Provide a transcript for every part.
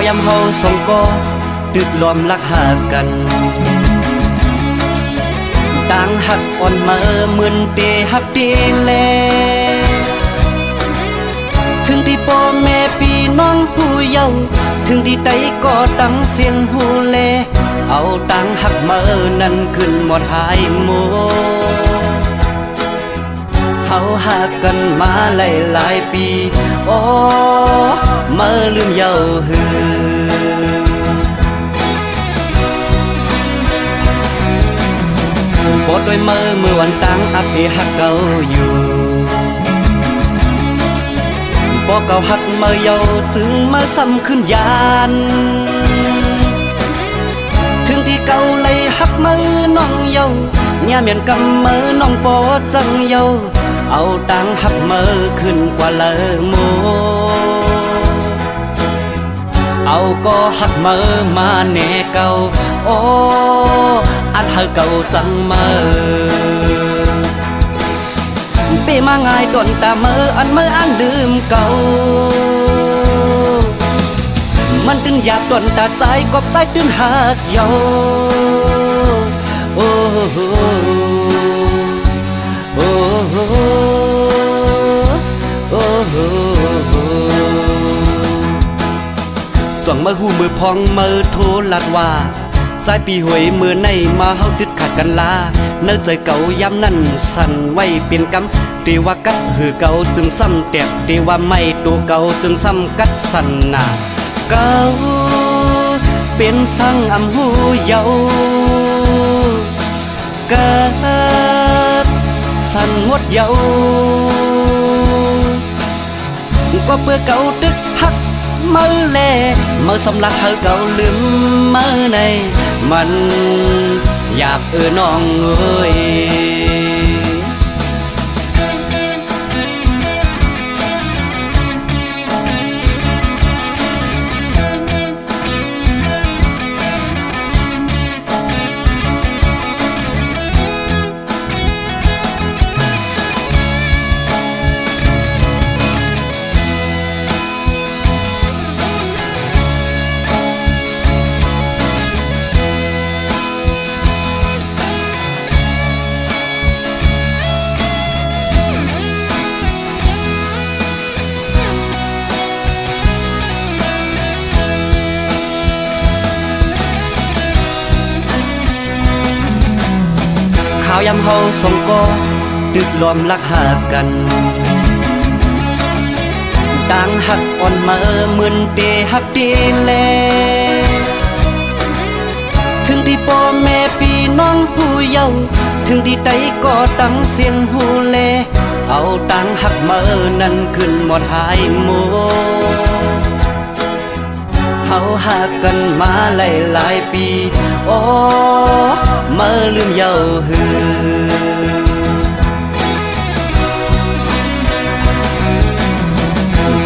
ยำเฮาสองก็ตึกรวมรักหากันต่างหักอ่อนมาเหมือนเตหักเตแลถึงที่พ่อแม่พี่น้องผู้เยาว์ถึงที่ใดก็ตั้งเสียงหูแลเอาต่างหักมานั้นขึ้นหมดหายโมเฮาหากันมาหลายปีโอ้มาลืมเยาว์หือปวดด้วยมือวันตั้งอัปเดหักเก่าอยู่บ่เก่าหักมาเยาถึงมาซ้ำขึ้นยานถึงที่เก่าเลยหักมือน้องเยาย่าเมียนกำมือน้องปอจังเยาเอาตังหักมือขึ้นกว่าเลอโมเอาก็หักมือมาแน่เก่าโอ้อันหักเก่าจังมือเปมาง่ายต้นตามืออันมืออันลืมเก่ามันตึงหยาบต้นตาใจกบใจตึงหักเยาโอ้โหโอ้โหโอ้โหจ้องมือหูมือพองมือโทรลัดว่าสายปีหวยมือในมาเฮาดึดขาดกันลาเนื้อใจเก่าย้ำนั่นสั่นไว้เป็นกำตีว่ากัดหือเก่าจึงซ้ำแตกตีว่าไม่ตัวเก่าจึงซ้ำกัดสั่นหนาเก่าเป็นสั่งอำหูเยากัดสั่นหมดเยาก็เพื่อเก่าตึกหักมือแลมือสำลักเฮาเก่าลืมมือในมันอยากน้องเอ้ยข่าวยำเฮาสองก็ตึกรวมรักหากันต่างหักอ่อนมาเหมือนเตหักเตแลถึงที่พ่อแม่พี่น้องผู้เยาว์ถึงที่ใดก็ตั้งเสียงหูแลเอาต่างหักมานั้นขึ้นหมดหายโมเฮาหากันมาหลายปีโอ้มาลืมเยาหือ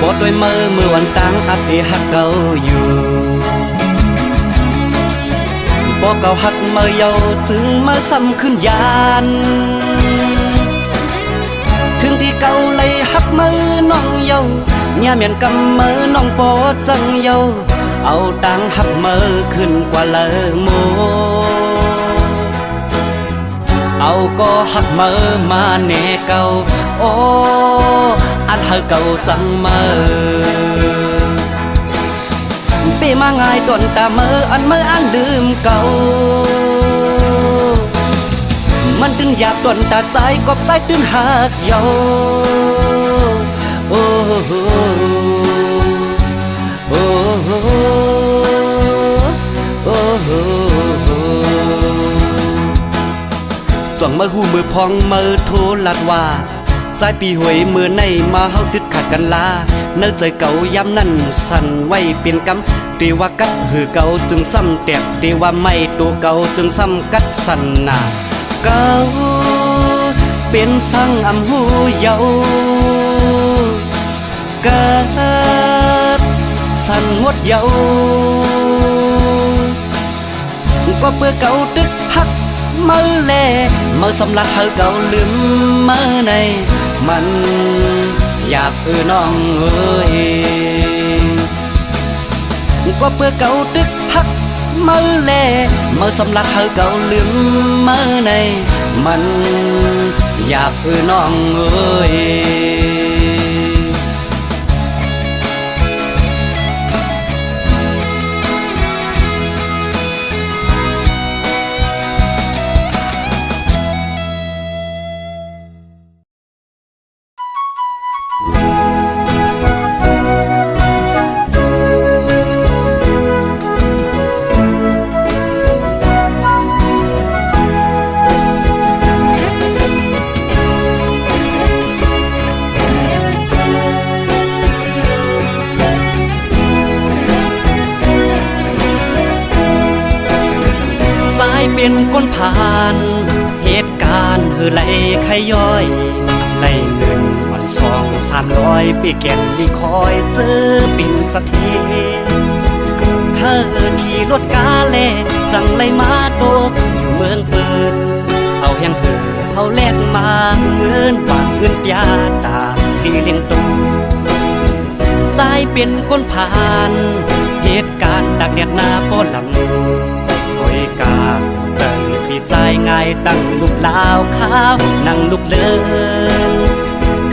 ปวดด้วยมือวันตั้งอัปเดหักเก่าอยู่บ่เก่าหักมาเยาถึงมาซ้ำขึ้นยานถึงที่เก่าเลยหักมือน้องเยาย่าเมียนกำมือน้องปอจังเยาเอาตังหักมือขึ้นกว่าเลอโมเอาก็หักมือมาแน่เก่าโอ้อันหักเก่าจังมือเปมาง่ายต้นตามืออันมืออันลืมเก่ามันตึงหยาบต้นตาใจกบใจตึงหักเยาโอ้โหโอ้โหโอ้โหจ้องมือหูมือพองมือโทรลัดว่าสายปีหวยมือในมาเฮาดึดขาดกันลาเนื้อใจเก่าย้ำนั่นสั่นไว้เป็นกำตีว่ากัดหือเก่าจึงซ้ำแตกตีว่าไม่ตัวเก่าจึงซ้ำกัดสั่นหนาเก่าเป็นสั่งอำหูเยากัดสั่นหมดเยาก็เพื่อเก่าตึกหักมือแลมือสำลักเฮาเก่าลืมมือในมันอยากน้องเอ้ย ก็เพื่อเก่าตึกฮักมือแลมือสำลักเฮาเก่าลืมมือในมันอยากน้องเอ้ยเป็นคนผ่านเหตุการณ์ไหลขย้อยในเงินวัน200-300ปีแก่นลีคอยเจอปิ่นสะเทเธอขี่รถกาเล่สั่งไล่มาโตกอยู่เมืองปืนเอาแหงเหือเอาแลกมาเงินบาทเงินยาตาที่เลี้ยงตูสายเป็นคนผ่านเหตุการณ์ตักเดียดนาป้อนหลังโอยกาใจปีใจง่ายตั้งลูกลาวข้าวนั่งลูกเดิน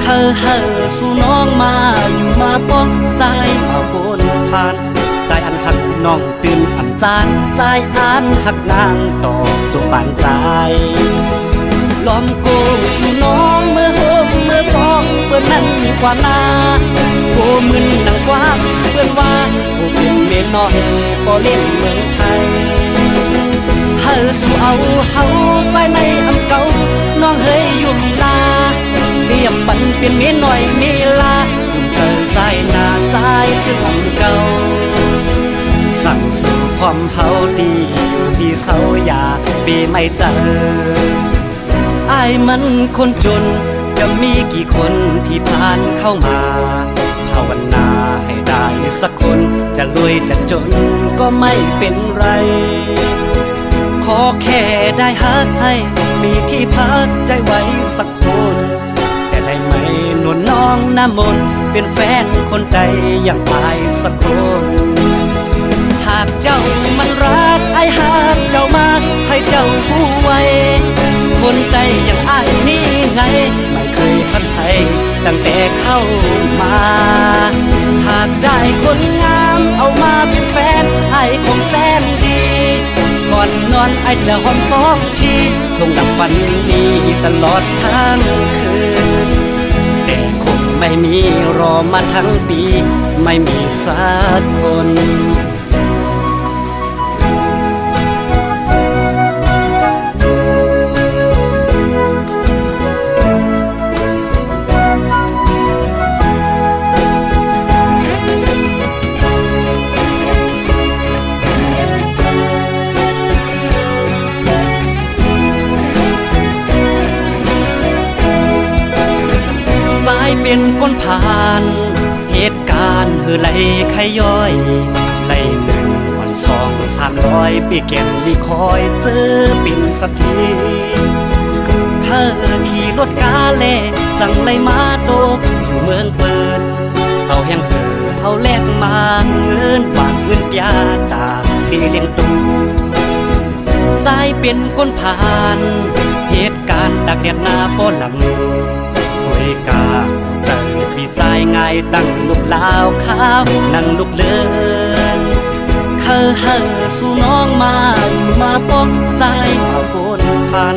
เคยเฮอสู่น้องมาอยู่มาป้องใจมาบนผ่านใจอันหักน้องตื่นอันจานใจอันหักนางต่อจบปานใจล้อมโกสู่น้องเมื่อโฮมเมื่อป้องเปื้อนนั้นกว่านาโกมึนดังกว้างเปื้อนว่าโกเป็นเมียน้อยบ่เล่นเมืองไทยเฮาสู่เอาเฮาใจในอำเก่าน้องเฮยยุ่มลาเรียมปันเป็นเมียน้อยมีลายุ่มเจอใจหน้าใจถึงอำเก่าสั่งสู่ความเฮาดีอยู่ดีเศร้าอย่าปีไม่เจออ้ายมันคนจนจะมีกี่คนที่ผ่านเข้ามาภาวนาให้ได้สักคนจะรวยจะจนก็ไม่เป็นไรขอแค่ได้ฮักให้มีที่พักใจไว้สักคนจะได้ไหมนวลน้องน้ำมนต์เป็นแฟนคนใจอย่างอายสักคนหากเจ้ามันรักไอ้หากเจ้ามากให้เจ้าผู้ไว้คนใจอย่างอายนี่ไงไม่เคยพันไทยตั้งแต่เข้ามาหากได้คนงามเอามาเป็นแฟนไอ้คงแสนดีก่อนนอนไอ้จะหอม2 ทีคงดับฝันดีตลอดทั้งคืนแต่คงไม่มีรอมาทั้งปีไม่มีสักคนเป็นคนผ่านเหตุการณ์ไหลขย้อยไหลเงินวัน200-300ปีแก่นลีคอยเจอปิ่นสะเทเธอขี่รถกาเล่สั่งไล่มาโตกอยู่เมืองปืนเอาแหงเหือเอาแลกมาเงินบาทเงินยาตาที่เลี้ยงตูสายเป็นคนผ่านเหตุการณ์ตักเดียดนาป้อนหลังโอยกาใจปีใจง่ายตั้งลูกลาวข้าวนั่งลูกเดินเคยเฮอสู่น้องมาอยู่มาป้องใจมาบนผ่าน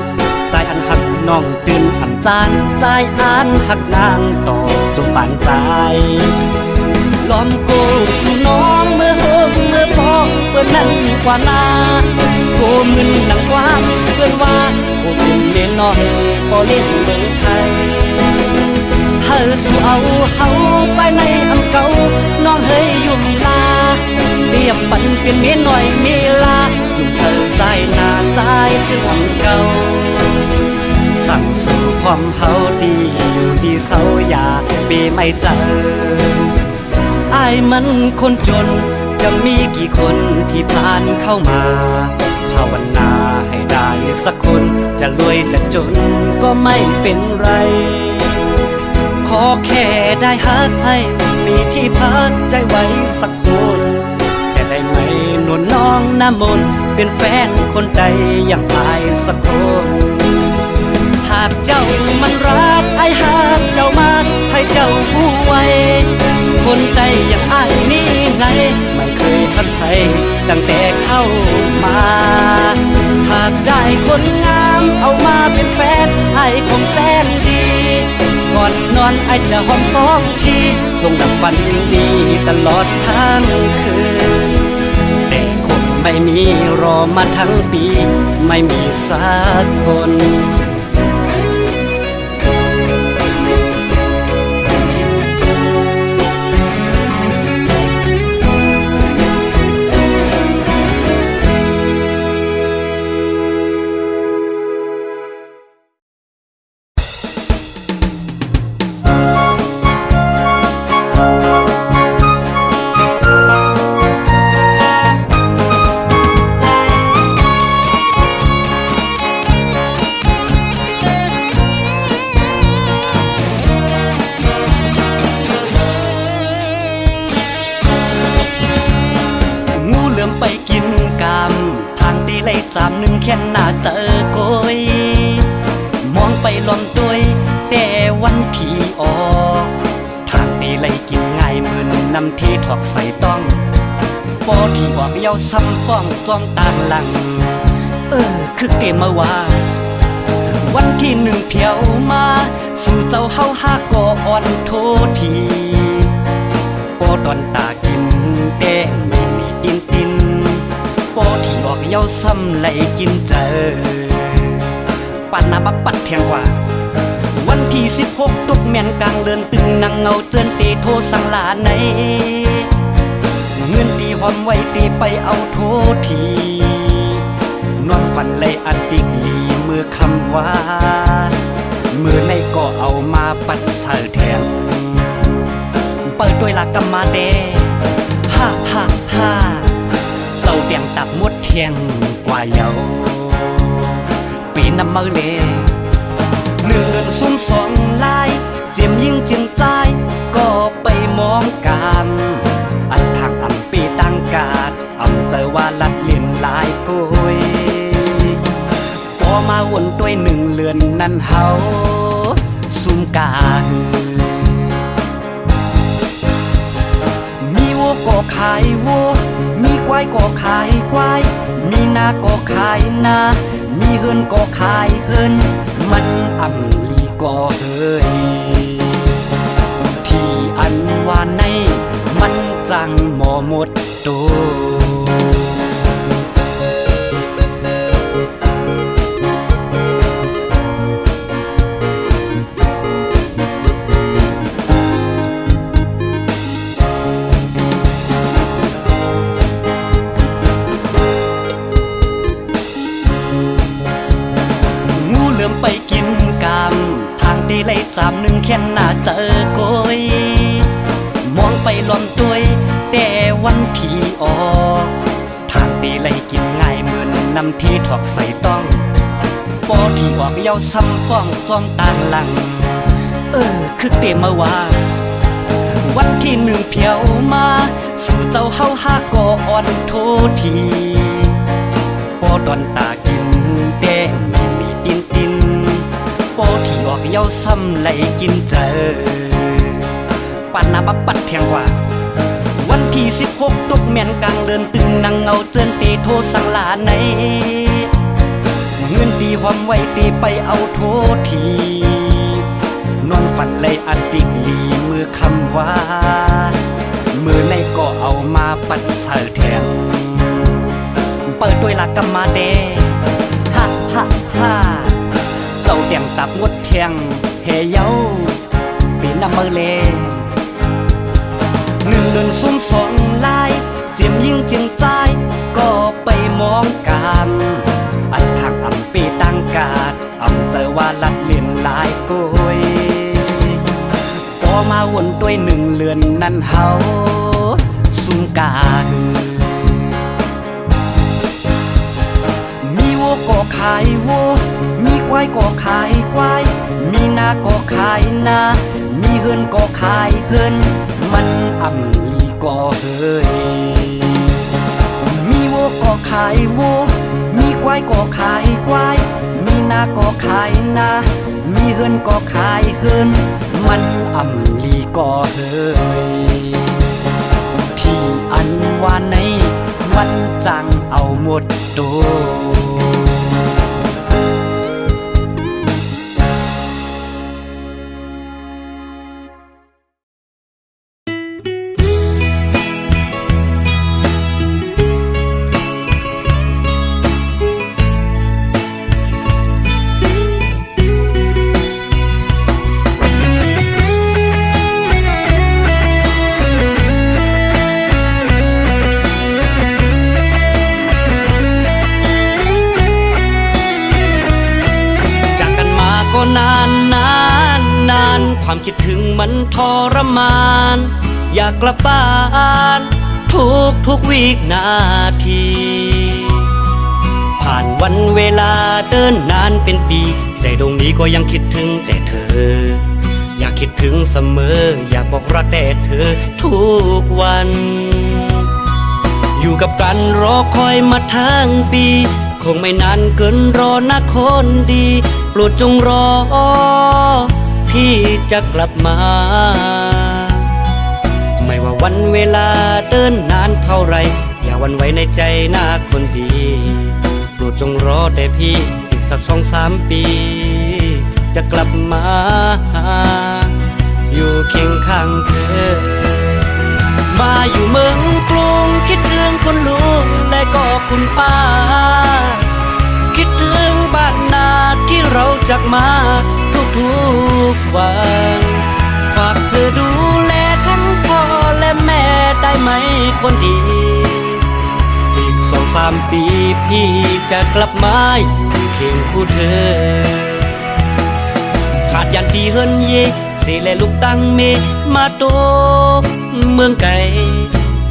ใจอันหักน้องตื่นอันจานใจอันหักนางต่อจนปานใจล้อมโกสู่น้องเมื่อโฮมเมื่อพอเปื้อนนั้นกว่านาโกมึนดังกว้างเปื้อนว่าโกเป็นเมียน้อยบ่เล่นเมืองไทยเฮาสู่เอาเฮาใจในอำเก่าน้องเฮยยุ่มลาเรียบปันเป็นเมียน้อยมีลายุ่มเธอใจหน้าใจถึงอำเก่าสั่งสู่ความเฮาดีอยู่ดีเศร้าอย่าปีไม่เจออ้ายมันคนจนจะมีกี่คนที่ผ่านเข้ามาภาวนาให้ได้สักคนจะรวยจะจนก็ไม่เป็นไรขอแค่ได้ฮักให้มีที่พักใจไว้สักคนจะได้ น้องน้ำมนต์เป็นแฟนคนใดอย่างอายสักคนหากเจ้ามันรักไอ้หากเจ้ามากให้เจ้าผู้ไว้คนใดอย่างอายนี่ไงไม่เคยทันใครตั้งแต่เข้ามาหากได้คนงามเอามาเป็นแฟนให้คงแสนดีก่อนนอนไอ้จะหอมสองทีคงดับฝันดีตลอดทั้งคืนแต่คงไม่มีรอมาทั้งปีไม่มีสักคนไปกินกามทางตีไล่จามหนึ่งแค่หน้าเจอโกยมองไปล้อมตัวยแต่วันที่ออกทางตีไล่กินง่ายมือนนำที่ถอกใส่ต้องปอที่ออกเย้าซ้ำป้องจ้องต่างหลังคือเตมาว่าวันที่หนึ่งเพียวมาสู่เจ้าเฮาหาก่ออ่อนโททีปอตอนตากินแต่มีตินปอที่ออกเย้าซ้ำไหลกินเจอปันนาบักปัดเทียงกว่าวันที่16ตุกแม่นกลางเดินตึงนั่งเงาเจินตีโทสังลาในเงินตีหอมไว้ตีไปเอาโททีนอนฝันเลยอันติกลีมือคำว่ามือในก็เอามาปัดเสือแทงเปิดด้วยหลักกำมาเดฮ่าฮ่าฮ่าเจ้าเตียงตับมดเทียงกว่าเยาปีน้ำมือเลหนึ่งเดือนซุ่มสองลายเจียมยิ่งเจียมใจก็ไปมองกันอันทางอำปีตั้งกาดอำเจอว่าลัดเลียนลายกุยพอมาวนด้วยหนึ่งเรือนนั่นเฮาซุ่มกามีวัวก็ขายวัวมีควายก็ขายควายมีนาก็ขายนามีเฮินก็ขายเฮินมันอ่ำลีก็เฮยที่อันว่าในมันจังหมอหมดโตไปกินกามทางตีไล่จามหนึ่งแค่หน้าเจอโกยมองไปล้อมตัวยแต่วันที่ออกทางตีไล่กินง่ายเหมือนนำที่ถอกใส่ต้องปอที่ออกเย้าซ้ำป้องจ้องต่างหลังคือเตมาว่าวันที่หนึ่งเพียวมาสู่เจ้าเฮาหาก่ออ่อนโททีปอดอนตากินแต่มีตินปอที่ออกเย้าซ้ำไหลกินเจอปันนาบักปัดเทียงกว่าวันที่16ตุกแม่นกลางเดินตึงนั่งเงาเจินตีโทสังลาในเงินตีหอมไว้ตีไปเอาโททีนอนฝันเลยอันติกลีมือคำว่ามือในก็เอามาปัดเสือแทงเปิดด้วยหลักกำมาเดฮ่าฮ่าฮ่าเจ้าเตียงตับงดเทียงเฮเย้าปีน้ำมือเลหนึ่งเดือนซุ่มสองลายเจียมยิ่งเจียงใจก็ไปมองกันอันทางอำปีตั้งกาดอำเจอว่าลัดเลียนลายกุยพอมาวนด้วยหนึ่งเรือนนั่นเฮาซุ่มกามีวัวก็ขายวัวมีควายก็ขายควายมีนาก็ขายนามีเฮินก็ขายเฮินมันอ่ำลีก็เฮยมีวั ขายวัวมีควายก็ขายควายมีนาก็ขายนามีเฮือนก็ขายเฮือนมันอำลีก็เฮยที่อันว่าในวันจังเอาหมดโตความคิดถึงมันทรมานอยากกลับบ้านทุกวินาทีผ่านวันเวลาเดินนานเป็นปีใจดวงนี้ก็ยังคิดถึงแต่เธออยากคิดถึงเสมออยากบอกรักแต่เธอทุกวันอยู่กับกันรอคอยมาทั้งปีคงไม่นานเกินรอนะคนดีโปรดจงรอพี่จะกลับมาไม่ว่าวันเวลาเดินนานเท่าไรอย่าหวั่นไหวในใจหน้าคนดีโปรดจงรอแต่พี่อีกสัก2-3 ปีจะกลับมาอยู่เคียงข้างเธอมาอยู่เมืองกรุงคิดถึงคุณลุงและก็คุณป้าคิดถึงบ้านนาที่เราจากมาทุกวันฝากเธอดูแลทั้งพ่อและแม่ได้ไหมคนดีอีก2-3 ปีพี่จะกลับมาอยู่เคียงคู่เธอขาดยันตีเฮินเยสิและลูกตั้งเมมาโตเมืองไกล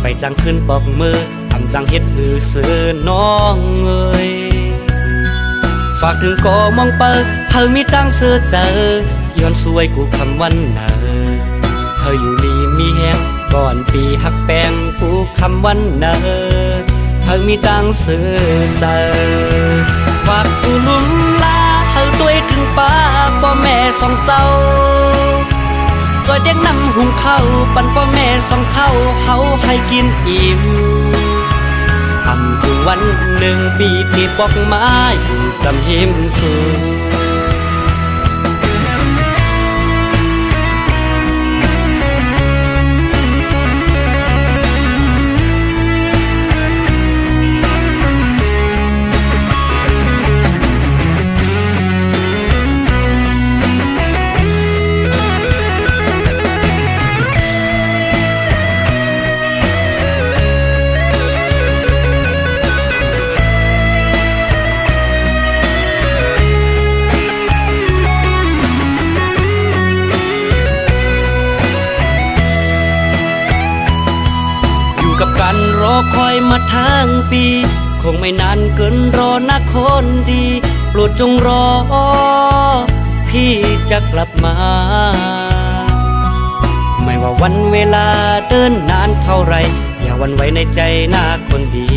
ไปจังขึ้นปอกมือทำจังเฮ็ดหือเสือน้องเอ้ยฝากถึงก็มองเปิดเธอมีตั้งเสื้อเจอย้อนสวยกูคำวันเนอเธออยู่ลีมีแหงก่อนปีหักแปงกูคำวันเนอเธอมีตั้งเสื้อเจอฝากสู่ลุมลาเธอด้วยถึงป้าพ่อแม่สองเจ้าจอยเด็กนำหุงข้าวปั่นพ่อแม่สองเท่าเฮาให้กินอิ่มทำถึงวัน1 ปีที่บอกมาอยู่จำหิมสูกับการรอคอยมาทั้งปีคงไม่นานเกินรอนะคนดีโปรดจงรอพี่จะกลับมาไม่ว่าวันเวลาเดินนานเท่าไรอย่าหวั่นไหวในใจหน้าคนดี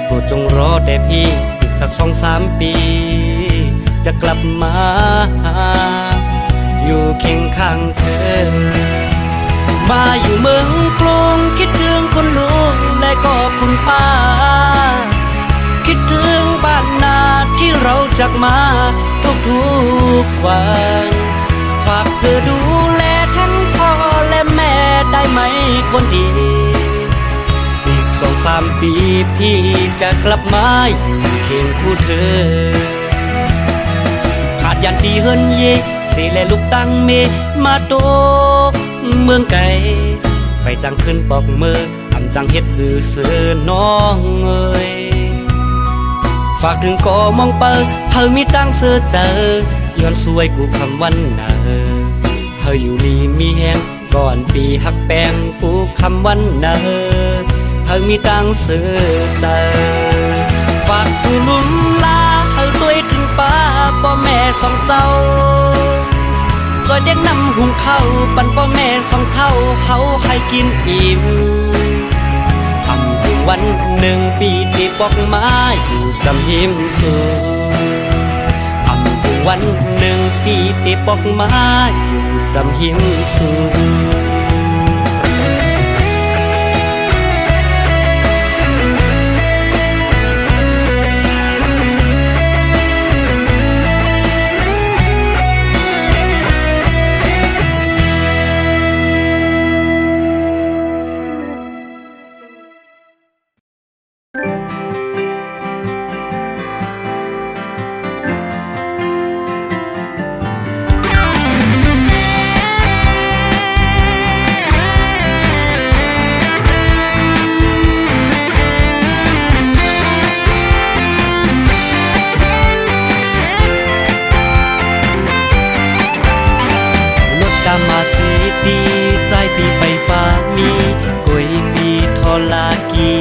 โปรดจงรอแต่พี่อีกสัก2-3 ปีจะกลับมาอยู่เคียงข้างเธอมาอยู่เมืองกรุงคิดถึงคุณลุงและก็คุณป้าคิดถึงบ้านนาที่เราจากมาทุกวันฝากเธอดูแลทั้งพ่อและแม่ได้ไหมคนดีอีก2-3 ปีพี่จะกลับมาอยู่เคียงคู่เธอขาดยันตีเฮินเยสิและลูกตั้งเมมาโตเมืองไกลไปจังขึ้นปอกมือทำจังเฮ็ดหือเสือน้องเอ้ยฝากถึงก็มองเปิดเธอมีตั้งเสื้อเจอย้อนสวยกูคำวันเนอเธออยู่ลีมีแหงก่อนปีหักแปงกูคำวันเนอเธอมีตั้งเสื้อเจอฝากสู่ลุมลาเธอด้วยถึงป้าพ่อแม่สองเจ้าจอยเด็กนำหุงข้าวปั่นพ่อแม่สองเท่าเฮาให้กินอิ่มท อำถึงวันหนึ่งปีที่ปอกไม้อยู่จำหิมสูอำถึงวันหนึ่งปีที่ปอกไม้อยู่จำหิมสูมาสีดีใจปีไปป่ามีกวยปีทอลากี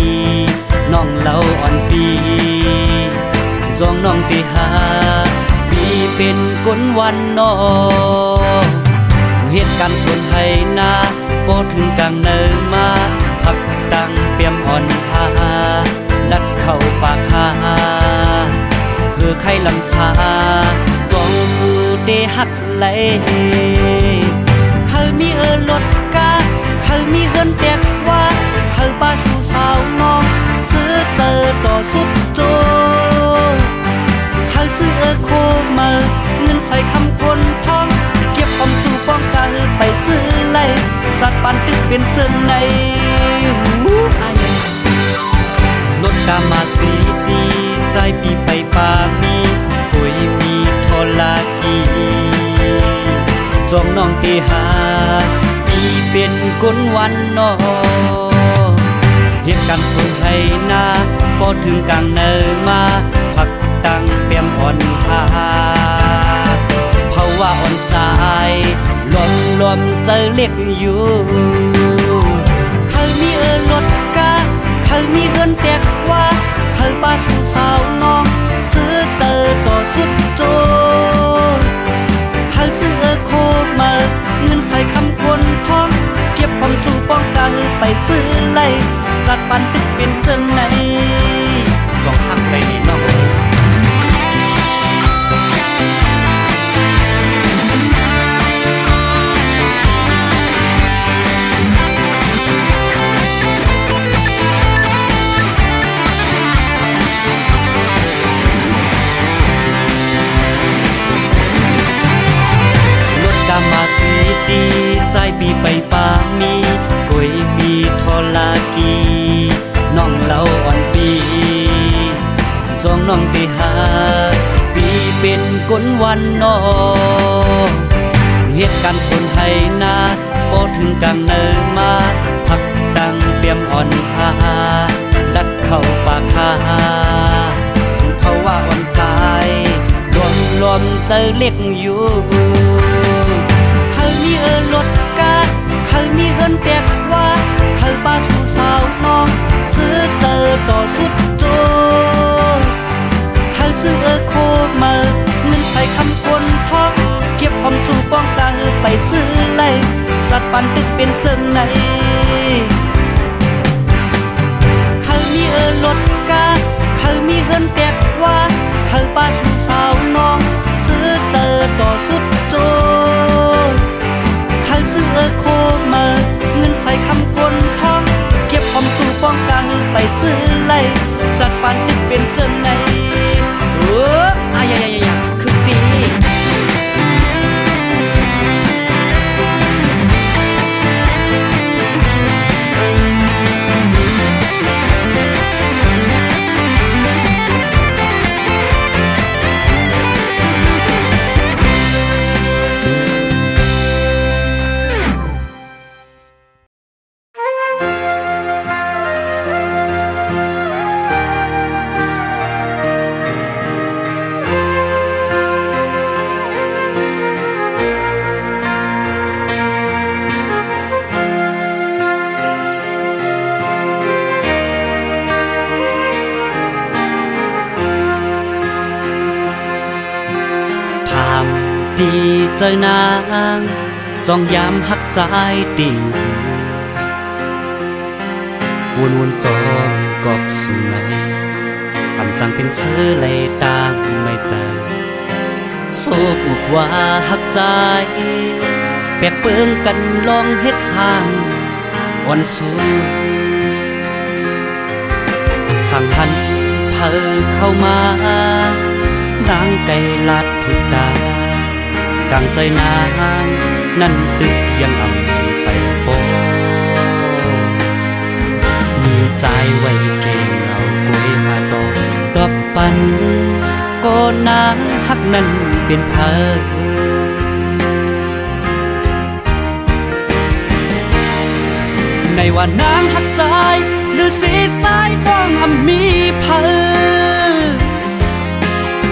น้องเล่าอ่อนปีจองน้องตีหาปีเป็นก้นวันนอเหตุการณ์ส่วนให้นาพอถึงกลางเนินมาพักตังเปียมอ่อนหาลัดเข้าปากคาเพื่อใครลำสาจองสู่เดหักไหลเขามีรถกาเขามีเฮือนแตกว่าเขาป้าสู่สาวน้องซื้อเจอต่อสุดโจเขาซื้อโคมาเงินใส่คำคนท้องเก็บออมสู่ป้องกันไปซื้อไล่จัดปันตึกเป็นเจิงในรถกามาสีดีใจปีไปป่ามีปุยมีทอลากีจองน้องตีหาปีเป็นก้นวันนอเหตุการณ์ส่งให้นาพอถึงกลางเนินมาพักตังเปียมอ่อนหาเพราะว่าอ่อนใจลมใจเล็กอยู่เขามีรถกาเขามีเฮือนแตกว่าเขาป้าสู่สาวน้องซื้อเจอต่อสุดโจเขาซื้อโคมาเงินใส่คำคนท้องเก็บความสู่ป้องกันไปซื้อไล่จัดปันตึกเป็นเจิงในสองหักไปนี่น้องมาสีดีใจปีไปป่ามีกวยปีทอลากีน้องเล่าอ่อนปีจองน้องตีหาปีเป็นก้นวันนอเหตุการณ์ส่วนให้นาพอถึงกลางเนินมาพักตังเตรียมอ่อนหาลัดเข้าปากคาเพราะว่าอ่อนสายรวมใจเล็กอยู่เขามีรถกาเขามีเฮือนแตกว่าเขาป้าสู่สาวน้องซื้อเจอต่อสุดโจเขาซื้อโคมาเงินใส่คำคนท้องเก็บความสู่ป้องกันไปซื้อไล่จัดปันตึกเป็นเจิงในเขามีรถกาเขามีเฮือนแตกว่าเขาป้าสู่สาวน้องซื้อเจอต่อสุดโจเขาซื้อโคมาเงินใส่คำคนท้องเก็บความสู่ป้องกันไปซื้อไล่จัดปันตึกเป็นเจิงในคือดีดีเจอนางจองยามหักใจตี วนจอมกอบสู่ในอันสั่งเป็นเสือไหลตางไม่ใจโซกอุกว่าหักใจแปลกเปิงกันลองเฮ็ดสร้างอ่อนสู้สั่งหันเพอเข้ามานางไก่ลาดทุกตากลางใจนางนั่นดึกยังอ่ำไปโปมีใจไว้เก่งเอากล้วยหาดอกปันก็นางฮักนั้นเป็นเพอในว่านางหักใจหรือสีใจบ้องอ่ำมีเพอ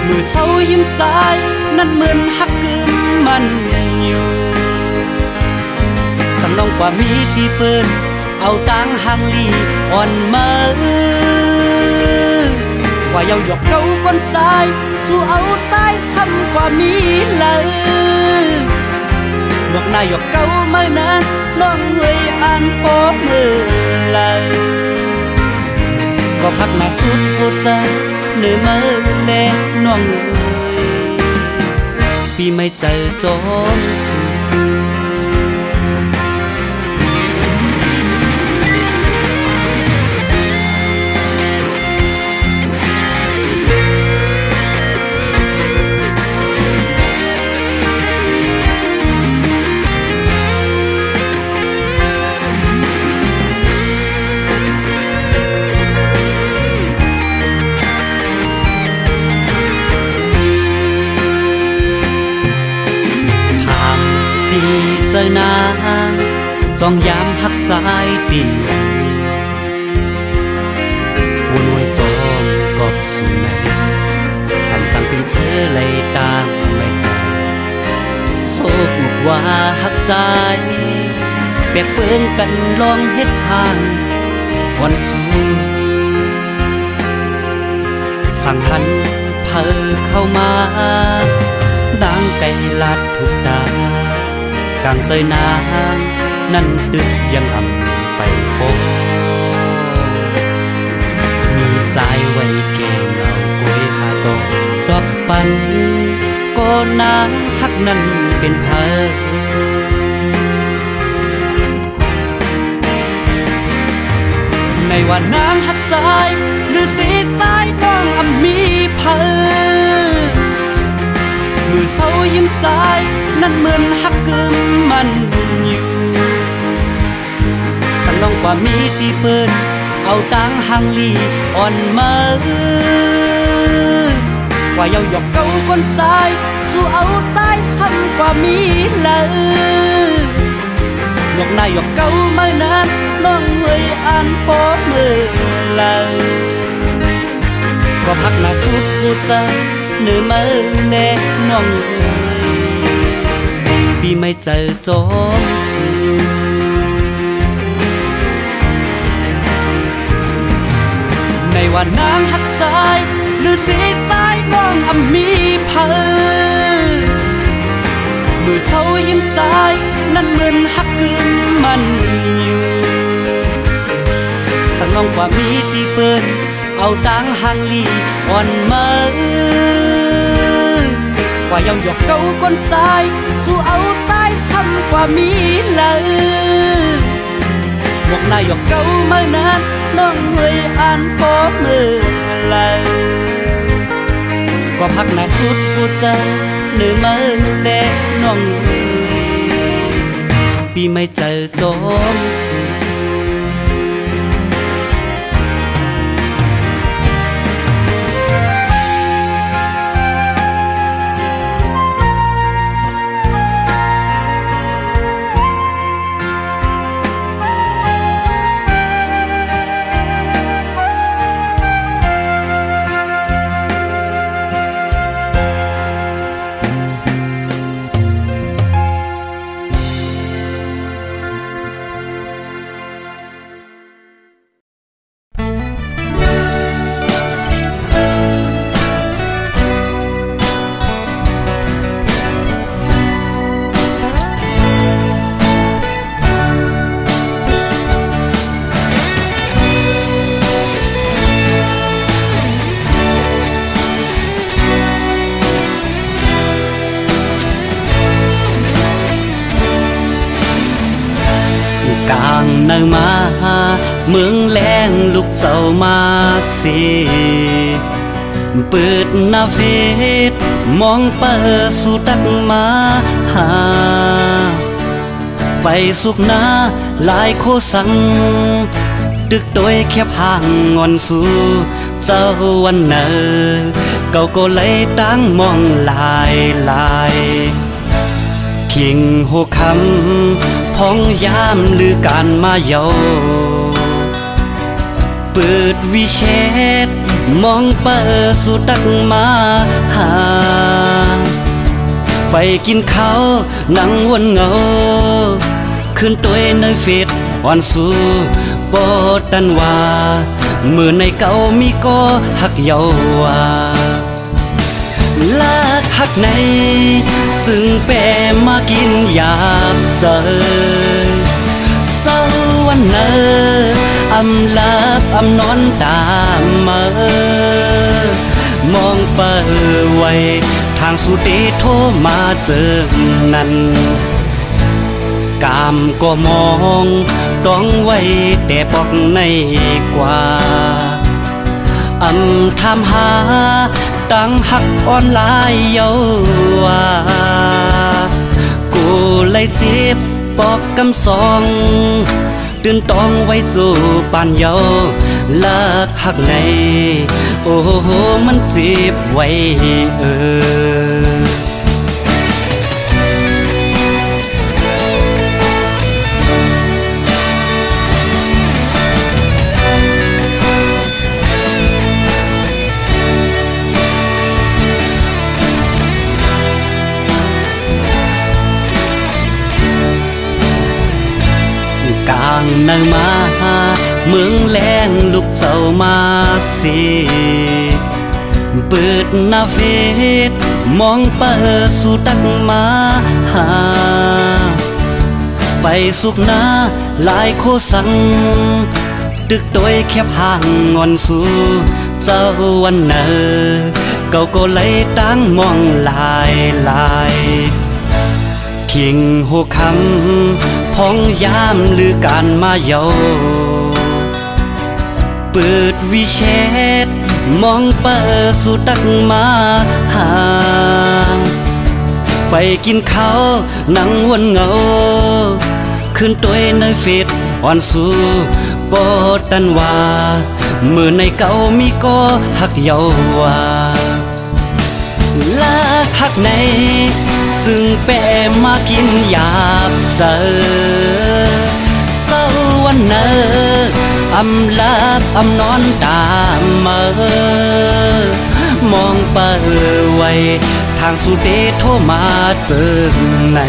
มือเศร้ายิ้มใจนั่นเหมือนหักกึมมันอยู่สันลองกว่ามีที่เปิ้นเอาตังหางลีอ่อนมาว่าเยาหยอกเก้าก้นใจสู้เอาใจซ้ำกว่ามีเลยนอกนายหยอกเก้าไม่นานน้องเวยอ่านปอมือเลยก็พักมาสุดหัวใจเนื้อมือแลน้องปีไม่เจอจอมสูเจอนางจ้องยามหักใจดีวนจอมกอบสู่ในอันสั่งเป็นเสือไหลตางไม่ใจโซกุกว่าหักใจแปลกเปิงกันลองเฮ็ดสร้างวันสู้สั่งหันเพอเข้ามานางไก่ลาดทุกตากลางใจนางนั่นดึกยังอ่ำไปโปมีใจไว้เก่งเอากล้วยหาดอกปันก็นางฮักนั่นเป็นเพอในว่านางหักใจหรือสีใจบ้องอ่ำมีเพอมือเศร้ายิ้มใจนั่นเหมือนหักกึมมันอยู่สันลองกว่ามีที่เปิ้นเอาตังหางลีอ่อนมากว่าเยาหยอกเก้าก้นใจสู้เอาใจซ้ำกว่ามีเลยนอกนายหยอกเก้าไม่นานน้องเวยอ่านปอมือเลยก็พักหน้าสุดหัวใจเนื้อมือแลน้องปีไม่เจอจอมสูในว่านางหักใจหรือสีใจบ้องอ่ำมีเพอมือเศร้ายิ้มใจนั่นเหมือนหักกึมมันอยู่สังน้องกว่ามีที่เปิ้นเอาตังหางลีอ่อนมาว่าเยาหยอกเก้าก้นใจสู้เอาใจซ้ำกว่ามีเลยหมวกนายหยอกเก้าไม่นานน้องเวยอ่านปอมือเลยก็พักหน้าสุดหัวใจเนื้อมือแลน้องปีไม่เจอจอมสู มาเมืองแรงลูกเจ้ามาสิเปิดหน้าเฟซมองเปิดสู่ตักมาหาไปสุกหน้าหลายโคสังดึกโดยแคบห่างงอนสู่เจ้าวันเนอเก่าก็เลยตั้งมองลายคิงโหคำพ้องยามหรือการมาเยาเปิดวิเชษมองเปิดสู่ตักมาหาไปกินข้าวนั่งวนเงาขึ้นตัวในเฟซอ่อนสู่ปอดันว่ามือในเก่ามีก็หักเยาว่าลักหักในซึ่งแปรมากินหยาบเจอเศร้าวันเนออำลับอำนอนตามมามองเปิดไว้ทางสุดเดโทรมาเจอนั้นกามก็มองต้องไว้แต่ปอกในกว่าทำหาตั้งหักออนไลน์เยาว่ากูเลยสิบปอกกำสองตื่นต้องไว้สู่ปานเยาลักหักในโอ้โหมันเจ็บไว้กลางเนื้อมาเมืองแรงลูกเจ้ามาสิเปิดหน้าเฟซมองเปิดสู่ตักมาหาไปสุกหน้าหลายโคสังดึกโดยแคบห่างงอนสู่เจ้าวันเนอเก่าก็เลยตั้งมองลายคิงโหคำพ้องยามหรือการมาเยาเปิดวิเชษมองเปิดสู่ตักมาหาไปกินข้าวนั่งวนเงาขึ้นตัวในเฟซอ่อนสู่ปอดันว่ามือในเก่ามีก็หักเยาว่าลักหักในจึงแปรมากินหยาบเจอเศร้าวันเนออำลับอำนอนตามมองเปิดไว้ทางสุดเดโทรมาเจอใน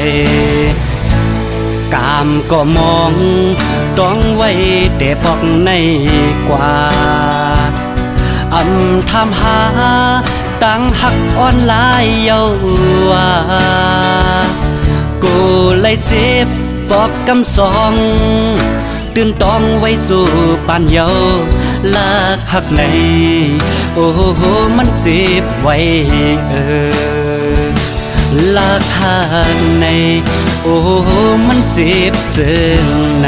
กามก็มองต้องไว้แต่ปอกในกว่าทำหาตั้งหักออนไลน์เยาว่ากูเลยเจ็บปอกกำสองตื่นต้องไว้สู่ปานเยาลักหักในโอ้โหมันเจ็บไว้ลักหักในโอ้โหมันเจ็บเจิงใน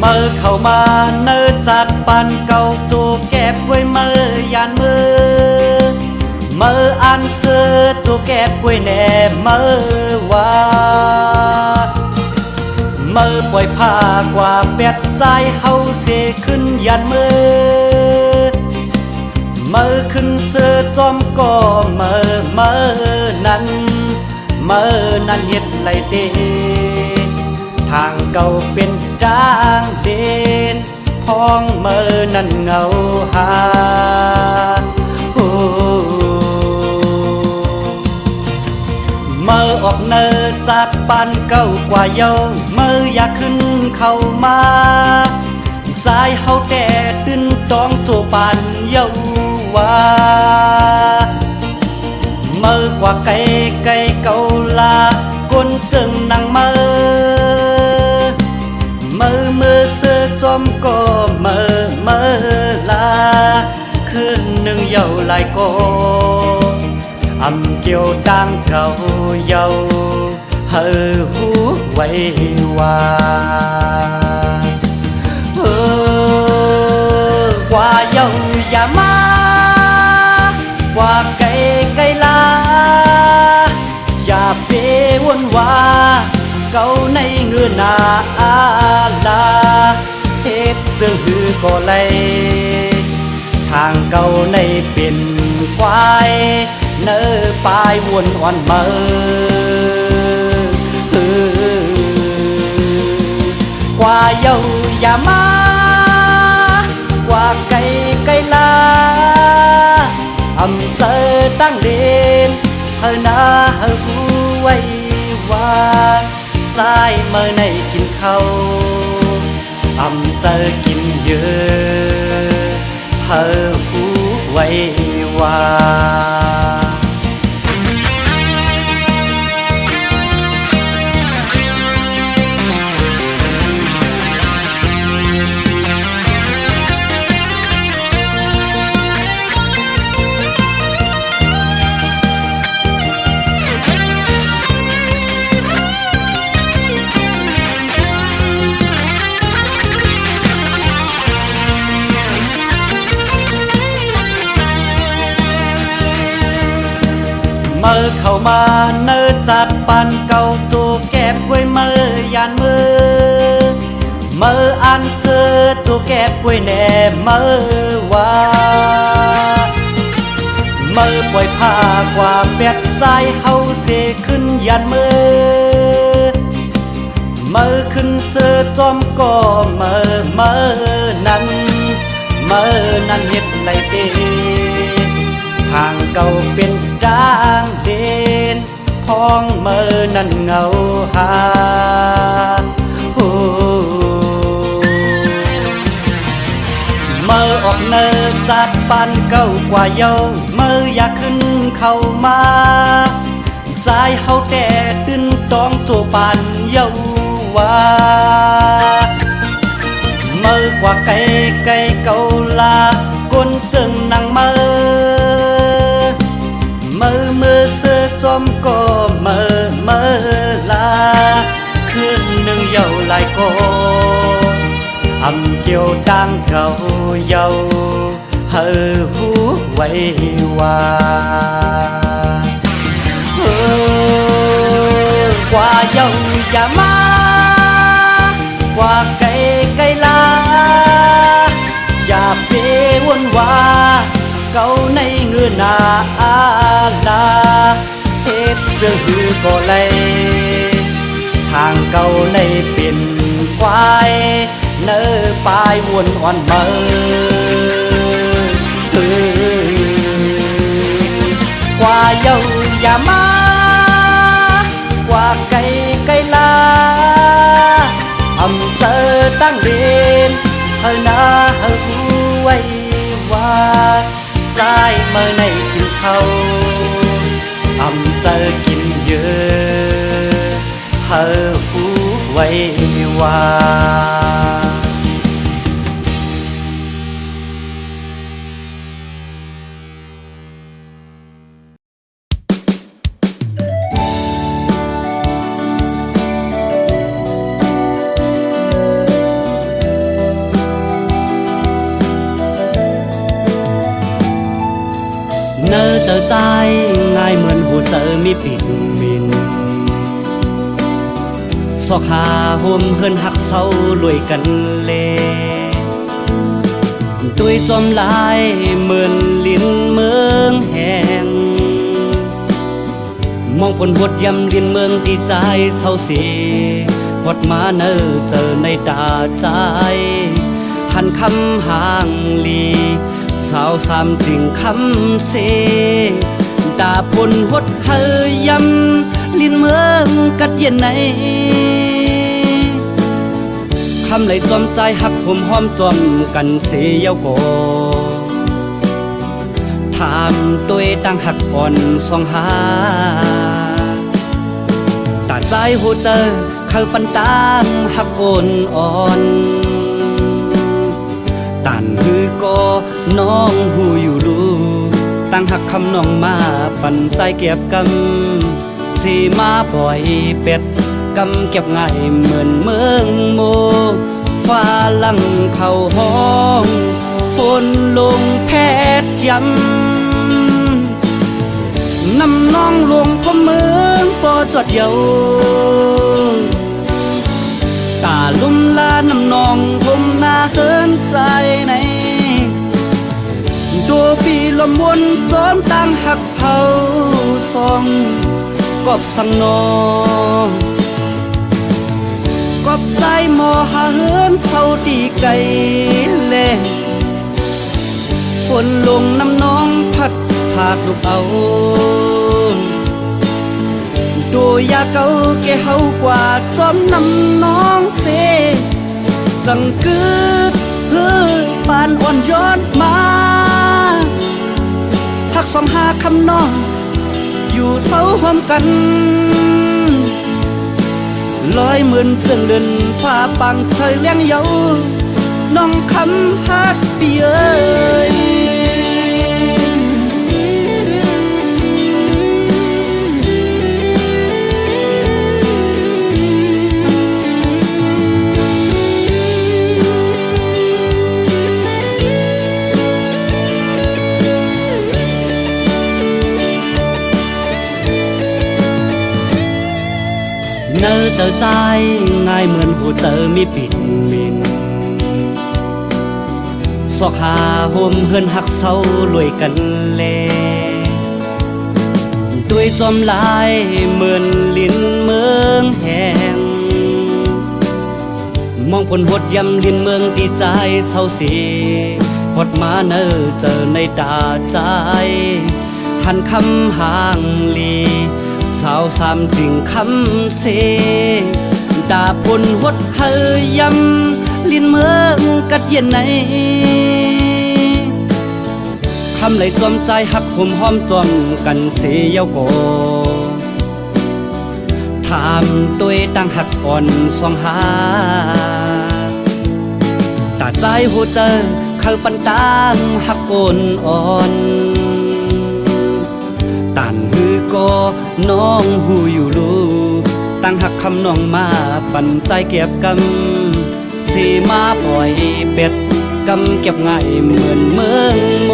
เมื่อเข้ามาเนื้อจัดปันเก่าจูแก็บกล้วยเมื่อยานมืออันเสือจูแก็บกล้วยแหน่เมื่อว่าเมื่อปล่อยผ้ากว่าเป็ดใจเฮาเสขึ้นยันมือ เมื่อขึ้นเสือจอมก็เมื่อนั้นเมื่อนั้นเฮ็ดไรเดทางเก่าเป็นจางเด่นพองเมื่อนั้นเงาหาเมื่อออกเนินจัดปันเก่ากว่าเยาเมื่ออยากขึ้นเข้ามาใจเฮาแต่ตื่นต้องโจปันเยาว่าเมื่อกว่าไก่เก่าลาก้นจึงนั่งเมื่อเสือจอมก็เมื่อลาคืนหนึ่งเยาหลายก็อำเกี่ยวดังเก่าเยาเฮอหูไว้ว่าว่าเยาอย่ามากว่าไก่ลาอย่าเปวนว่าเก่าในเงือนาอาลาเฮ็ดจึงหือก็เลยทางเก่าในเป็นควายเนื้อปลายวนอ่อนเมอกว่าเยาอย่ามากว่าไก่ลาอำเจอตั้งเด่นเฮอนาเฮอหูไว้ว่าใจเมื่อในกินข้าวอำเจอกินเยอะเฮอหูไว้ว่าเมื่อเข้ามาเนินจัดปันเก่าจูแก็บกล้วยเมื่อยานมือเมื่ออันเสือจูแก็บกล้วยแหน่เมื่อว่าเมื่อปล่อยผ้ากว่าเป็ดใจเฮาเสขึ้นยันมือเมื่อขึ้นเสือจอมก็เมื่อนั้นเฮ็ดไรเดทางเก่าเป็นจางเด่นพองเมื่อนั้นเงาหาเมื่อออกเนินจัดปันเก่ากว่าเยาเมื่ออยากขึ้นเข้ามาใจเฮาแต่ตื่นต้องโจปันเยาว่าเมื่อกว่าไก่เก่าลาก้นจึงนั่งเมื่อเสือจอมก็เมื่อลาคืนหนึ่งเยาหลายก็อำเกี่ยวดังเก่าเยาเฮอหูไว้ว่ากว่าเยาอย่ามากว่าไก่ลาอย่าเปวนว่าเก่าในเงือนาอาลาเฮ็ดเจอหือก็เลยทางเก่าในเป็นควายเนื้อปลายวนอ่อนเมอกว่าเยาอย่ามากว่าไก่ลาอำเจอตั้งเด่นเฮอนาเฮอหูไว้ว่าใจเมื่อในกินข้าวอำเจอกินเยอะเฮอหูไว้ว่า เนอเจอใจง่ายเหมือนหัวเจอมีปิดมินสอกหาห่วมเฮินหักเศร้ารวยกันเล ด้วยจอมลายเหมือนลิ้นเมืองแห่งมองผลหดยำลิ้นเมืองที่ใจเศร้าสีหดมาเนอเจอในตาใจหันคำห่างลีสาวสามจริงคำเสตาพลหดเฮยยำลิ้นเมืองกัดเย็นในคำไหลจอมใจหักห่มหอมจอมกันเสียโกถามตัวตั้งหักอ่อนสองหาตาใจโหเจอเขาปันตางหักโอนอ่อนตันฮือก็น้องหูอยู่ลูตั้งหักคำน้องมาปันใจเก็บกำสีมาปล่อยเป็ดกำเก็บง่ายเหมือนเมืองโมฟ้าลังเข้าห้องฝนลงแพทย์ย้ำนำน้องลงพเมืองปอจอดเยาตาลุ่มลานำนองผมหน้าเฮินใจในตัวปีลมวนจอมตั้งหักเผาซองกอบสังนอกอบใจหมอหาเฮินเศร้าดีไกลเล่ฝนลงน้ำน้องพัดผาดลูกเอาโดยยาเก่าแกเฮากว่าจอมน้ำน้องเสจังกึดเฮือปานอ่อนย้อนมาหักสองหาคำน้องอยู่เศร้าหอมกันลอยหมื่นเจืองเดินฟ้าปังเฉยเลี้ยงเยาน้องคำฮักปีเอ้ยเนอเจอใจง่ายเหมือนหูเจอมีปิดมินสอกหาห่มเฮินหักเศร้ารวยกันเลด้วยจอมลายเหมือนลิ้นเมืองแห่งมองผลหดยำลิ้นเมืองที่ใจเศร้าสีหดมาเนอเจอในตาใจหันคำห่างลีสาวสามจริงคำเสดาพลหดเฮยยำลิ้นเมืองกัดเย็นในคำไหลจอมใจหักห่มหอมจอมกันเสียโกถามตัวตั้งหักอ่อนสองหาตาใจโหเจอเขาปันตางหักโอนอ่อนตันฮือก็น้องหูอยู่ลูตั้งหักคำน้องมาปันใจเก็บกำสีมาปล่อยเป็ดกำเก็บง่ายเหมือนเมืองโม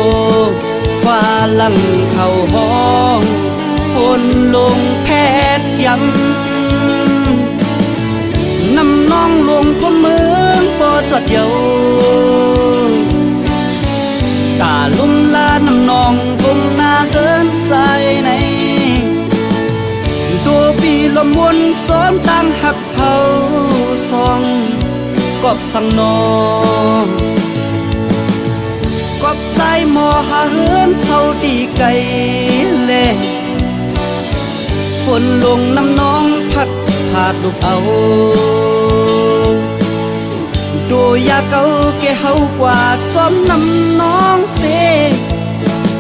ฟ้าลังเข้าห้องฝนลงแพทย์ย้ำนำน้องลงพเมืองปอจอดเยาตาลุ่มลานำนองผมหน้าเกินใจในตัวปีลมวนจอมตั้งหักเผาซองกอบสังนอกอบใจหมอหาเฮินเศร้าดีไกลเล่ฝนลงน้ำน้องพัดผาดลูกเอาโดยยาเก่าแกเฮากว่าจอมน้ำน้องเส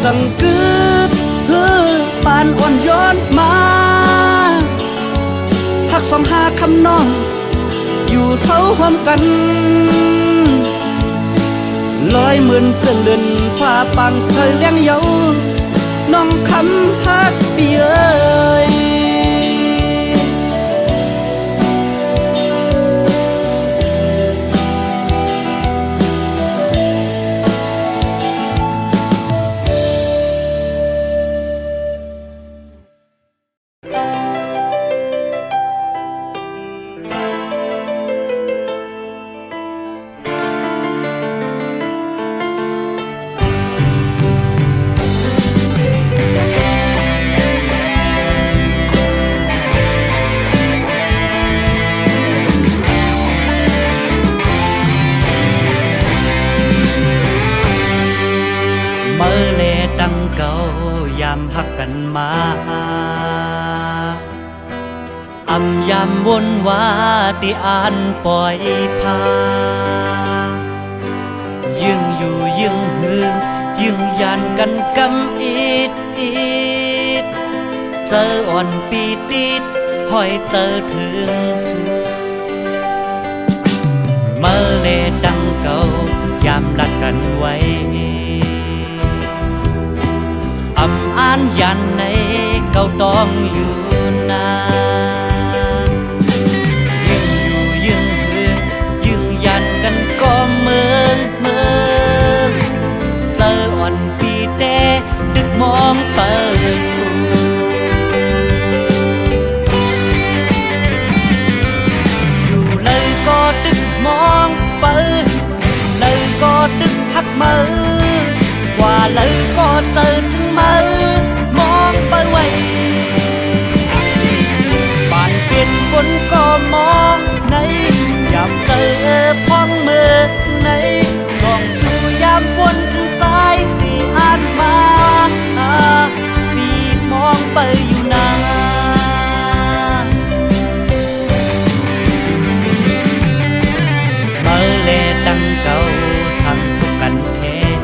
จังกึดเฮือปานอ่อนย้อนมาหักสองหาคำน้องอยู่เศร้าหอมกันลอยหมื่นเจืองเดินฟ้าปังเฉยเลี้ยงเยาน้องคำฮักปีเอ้ย เ ยามวนว่าที่อ่านปล่อยพายึงอยู่ยึงหืงยึงยานกันกำอีดเจออ่อนปีติดห้อยเจอถึงสูมาเลดังเก่ายามรักกันไว้อำอ่านยันในเก่าต้องอยู่นานยึงอยู่ยึงหือยึงยันกันก็เมืองเจออ่อนปีเตดึกมองเปิดสูอยู่เลยก็ดึกมองเปิดเลยก็ดึกหักมือกว่าเลยก็เจอถึงมือมองไปไว้บ้านเปลี่ยนคนก็มองในยามเจอพ้องมือในกองสู่ยามวนถึงใจสิอ่านมาปีมองไปอยู่นานมาเลดังเก่าสั่งทุกกันแทง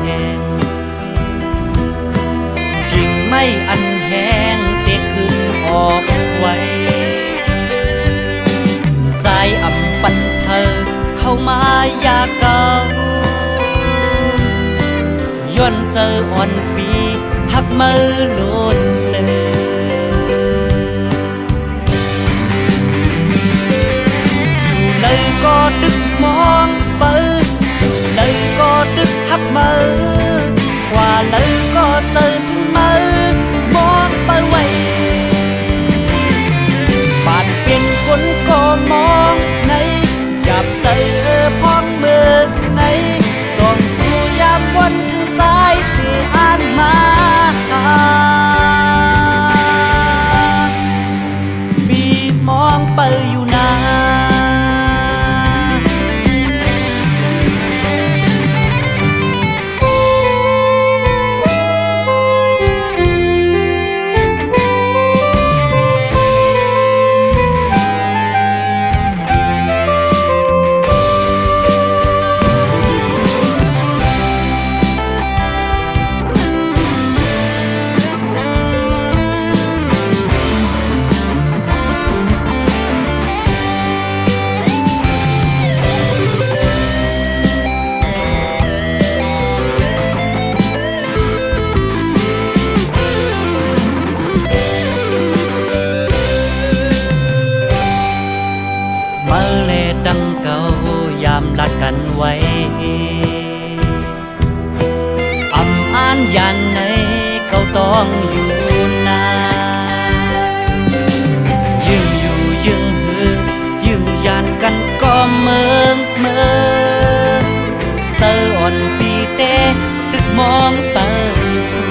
กิ่งไม่อันแห้งเตะขึ้นออกไว้ใจอ่ำปันเพอเข้ามายาเก่าย้อนเจออ่อนปีหักมือโลนอยู่เลยก็ดึกมองเปิดอยู่เลยก็ดึกหักมือกว่าเลยก็เจอถึงมือมองไปไว้บ้านเป็นคนก็มองในจับเจอพ้องมือในจองสู่ยามวันถึงใจสิอ่านมาปีมองไปอยู่นานดังเก่ายามรักกันไว้อำอ่านยันในเก่าต้องอยู่นานยึงอยู่ยึงหือยึงยันกันก็เมืองเจออ่อนปีเตตึกมองเปิดสู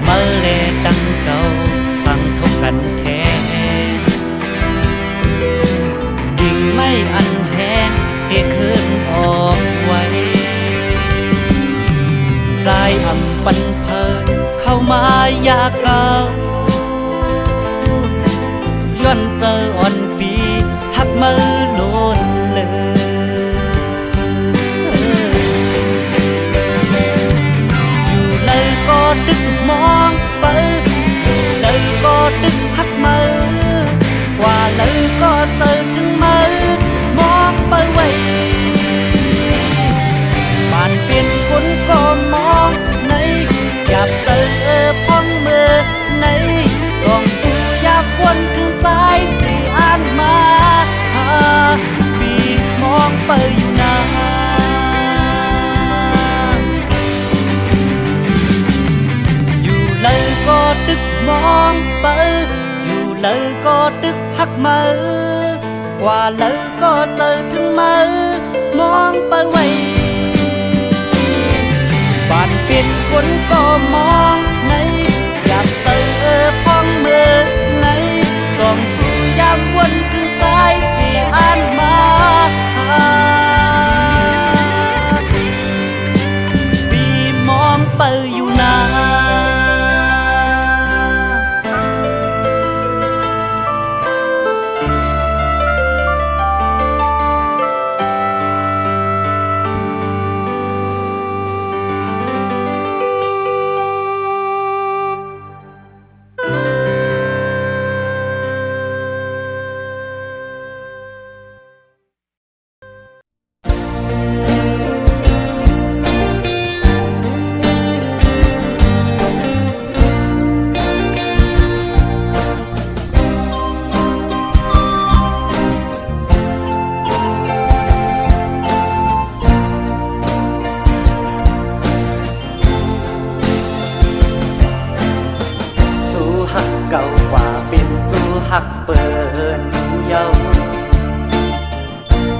มาเลดังเก่าสั่งทบกันแทไม่อันแห้งเตะขึ้นออกไว้ใจอ่ำปันเพลินเข้ามายาเก่าย้อนเจออ่อนปีหักมือโลนอยู่เลยก็ดึกมองไปอยู่เลยก็ดึกหักมือกว่าเลยก็เจอถึงมือมองไปไว้บ้านเป็นคนก็มองในอยากเจอพ้องมือในกองสู่อยากวนถึงใจสิอ่านมาปีมองไปอยู่นานอยู่เลยก็ดึกมองไปอยู่เลยก็ดึกหักมือกว่าเลยก็เจอถึงมือมองไปไว้บ้านเป็นคนก็มองในอยากเจอพ้องมือในจองสู่ยามวันถึงใจสิอ่านมาปีมองไปอยู่นาน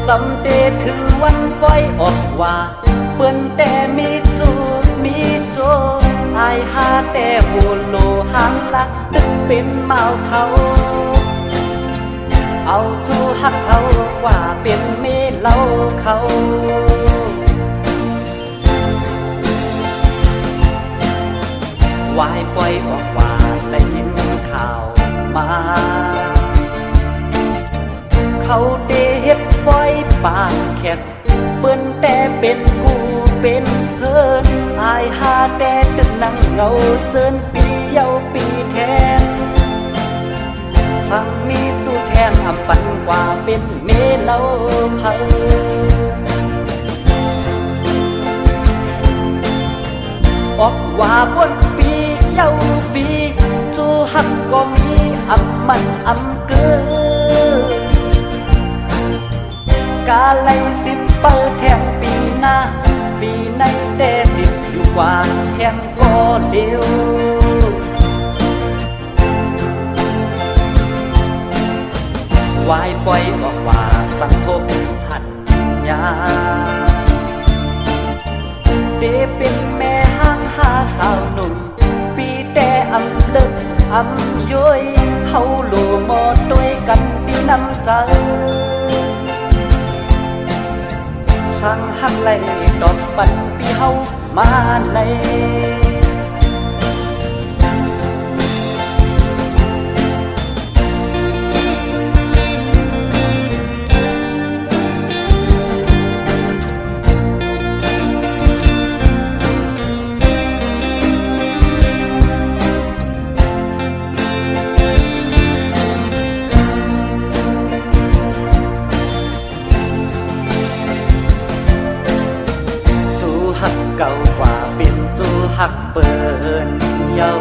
จำเดถึงวันก้อยออกว่าเปิ้นแต่มีจูมีโจอายหาแต่โหโลหังลักตึกเป็นเมาเขาเอาจูหักเขากว่าเป็นเมเล่าเขาวายปล่อยออกว่าได้ยินข่าวมาเขาเดเฮ็ดปล่อยปากแคบเปิ้นแต่เป็นกูเป็นเพิ่นอายหาแต่ตึกนั่งเงาเจินปีเยาปีแทนสั่งมีตู้แทนอำปันกว่าเป็นเมเล่าเพิ่ออกว่าบนปีเยาปีจูหักก็มีอำมันอำเกินกาไลสิบเปิดแทงปีหน้าปีในแต่สิบอยู่กว่าแทงก็เดียววายปล่อยออกว่าสังคมหันยาเดเป็นแม่ห้างหาสาวหนุ่มปีแต่อำลึกอำย้อยเฮาโลมอด้วยกันดีน้ำใจสั่งหักไหลดอกปันปีเฮามาในหักเก่ากว่าเป็นจูหักเปินเยา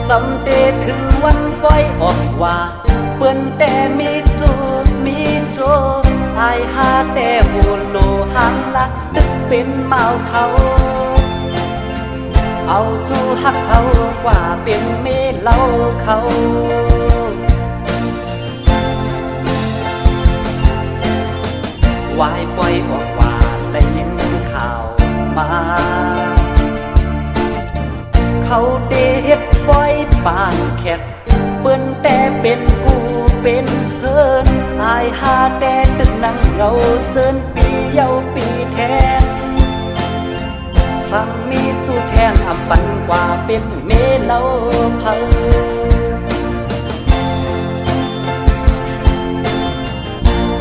จำเดถึงวันก้อยออกว่าเปิ้นแต่มีจูมีโจอายหาแต่โหโลหังลักตึกเป็นเมาเขาเอาจูหักเขากว่าเป็นเมเล่าเขาวายปล่อยออกว่าได้ยินข่าวมาเขาเดเฮ็ดปล่อยปานแคบเปิ้นแต่เป็นกูเป็นเพิ่นอายหาแต่ตึกนั่งเงาเจินปีเยาปีแทนสั่งมีตู้แทนอำปันกว่าเป็นเมเล่าเพิ่น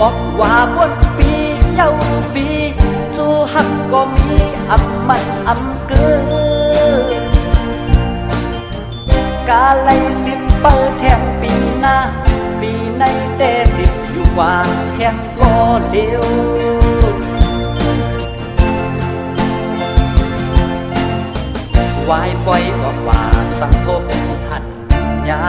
ออกว่าบนปีเยาปีจูหักก็มีอำมันอำเกินกาไลสิบเปิดแทงปีหน้าปีในแต่สิบอยู่กว่าแทงก็เดียววายปล่อยออกว่าสังคมหันยา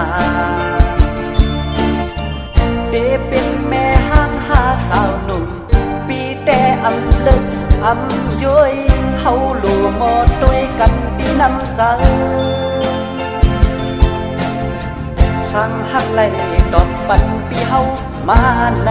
เดเป็นแม่ห้างหาสาวหนุ่มปีแต่อำลึกอำย้อยเฮาโลมอด้วยกันดีน้ำใจสั่งหักไหลดอกปันปีเฮามาใน